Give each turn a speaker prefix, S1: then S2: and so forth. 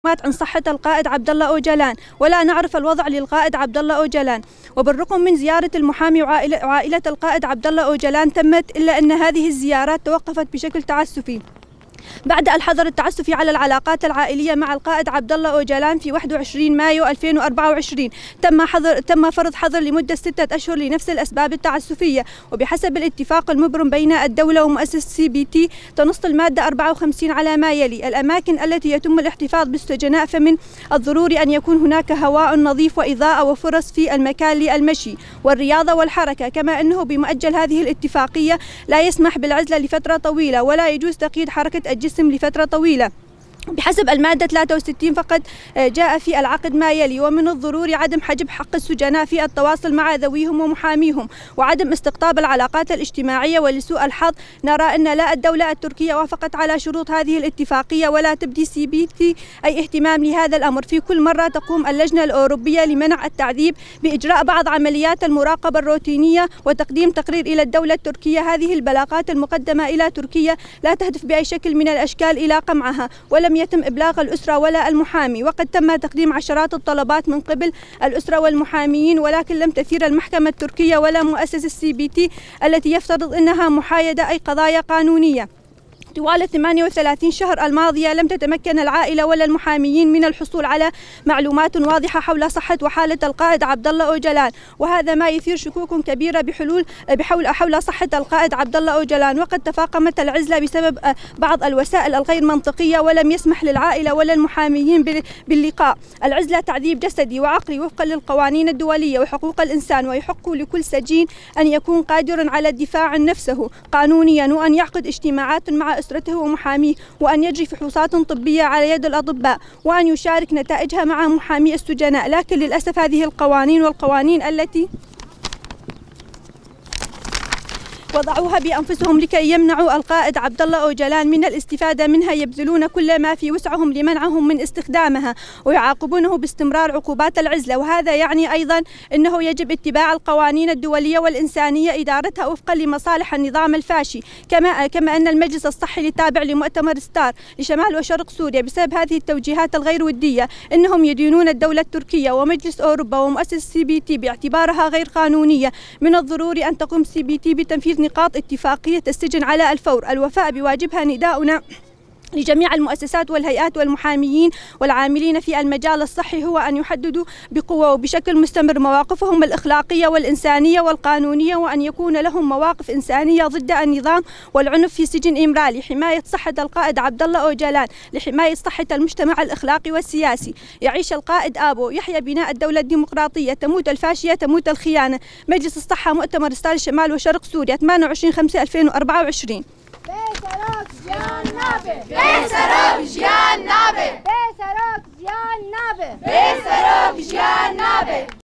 S1: عن صحة القائد عبد الله أوجلان، ولا نعرف الوضع للقائد عبد الله أوجلان. وبالرغم من زيارة المحامي وعائلة القائد عبد الله أوجلان تمت، إلا أن هذه الزيارات توقفت بشكل تعسفي بعد الحظر التعسفي على العلاقات العائلية مع القائد عبد الله أوجلان في 21 مايو 2024. تم فرض حظر لمدة 6 أشهر لنفس الأسباب التعسفية. وبحسب الاتفاق المبرم بين الدولة ومؤسسة CBT تنص المادة 54 على ما يلي: الأماكن التي يتم الاحتفاظ بالسجناء فمن الضروري أن يكون هناك هواء نظيف وإضاءة وفرص في المكان للمشي والرياضة والحركة، كما أنه بمؤجل هذه الاتفاقية لا يسمح بالعزلة لفترة طويلة، ولا يجوز تقييد حركة الجسم لفترة طويلة. بحسب المادة 63 فقد جاء في العقد ما يلي: ومن الضروري عدم حجب حق السجناء في التواصل مع ذويهم ومحاميهم، وعدم استقطاب العلاقات الاجتماعية. ولسوء الحظ نرى أن لا الدولة التركية وافقت على شروط هذه الاتفاقية، ولا تبدي CBT أي اهتمام لهذا الأمر. في كل مرة تقوم اللجنة الأوروبية لمنع التعذيب بإجراء بعض عمليات المراقبة الروتينية وتقديم تقرير إلى الدولة التركية. هذه البلاغات المقدمة إلى تركيا لا تهدف بأي شكل من الأشكال إلى قمعها، ولم يتم إبلاغ الأسرة ولا المحامي. وقد تم تقديم عشرات الطلبات من قبل الأسرة والمحاميين، ولكن لم تثير المحكمة التركية ولا مؤسسة CBT التي يفترض أنها محايدة أي قضايا قانونية. طوال 38 شهر الماضية لم تتمكن العائلة ولا المحاميين من الحصول على معلومات واضحة حول صحة وحالة القائد عبد الله أوجلان، وهذا ما يثير شكوك كبيرة حول صحة القائد عبد الله أوجلان. وقد تفاقمت العزلة بسبب بعض الوسائل الغير منطقية، ولم يسمح للعائلة ولا المحاميين باللقاء. العزلة تعذيب جسدي وعقلي وفقا للقوانين الدولية وحقوق الإنسان، ويحق لكل سجين أن يكون قادرا على الدفاع عن نفسه قانونيا، وأن يعقد اجتماعات مع أسرته ومحاميه، وأن يجري فحوصات طبية على يد الأطباء، وأن يشارك نتائجها مع محامي السجناء. لكن للأسف هذه القوانين التي وضعوها بأنفسهم لكي يمنعوا القائد عبد الله أوجلان من الاستفادة منها يبذلون كل ما في وسعهم لمنعهم من استخدامها، ويعاقبونه باستمرار عقوبات العزلة. وهذا يعني أيضا أنه يجب اتباع القوانين الدولية والإنسانية إدارتها وفقا لمصالح النظام الفاشي، كما أن المجلس الصحي التابع لمؤتمر ستار لشمال وشرق سوريا بسبب هذه التوجيهات الغير ودية أنهم يدينون الدولة التركية ومجلس أوروبا ومؤسسة CBT باعتبارها غير قانونية. من الضروري أن تقوم CBT بتنفيذ نقاط اتفاقية السجن على الفور، الوفاء بواجبها. نداؤنا لجميع المؤسسات والهيئات والمحاميين والعاملين في المجال الصحي هو أن يحددوا بقوة وبشكل مستمر مواقفهم الأخلاقية والإنسانية والقانونية، وأن يكون لهم مواقف إنسانية ضد النظام والعنف في سجن إمرا لحماية صحة القائد عبد الله أوجلان، لحماية صحة المجتمع الأخلاقي والسياسي. يعيش القائد آبو، يحيى بناء الدولة الديمقراطية، تموت الفاشية، تموت الخيانة. مجلس الصحة، مؤتمر ستار شمال وشرق سوريا، 28/5/2024.
S2: Beserok Ziyan Nabe! Beserok Ziyan Nabe! Beserok Ziyan Nabe! Beserok Ziyan Nabe!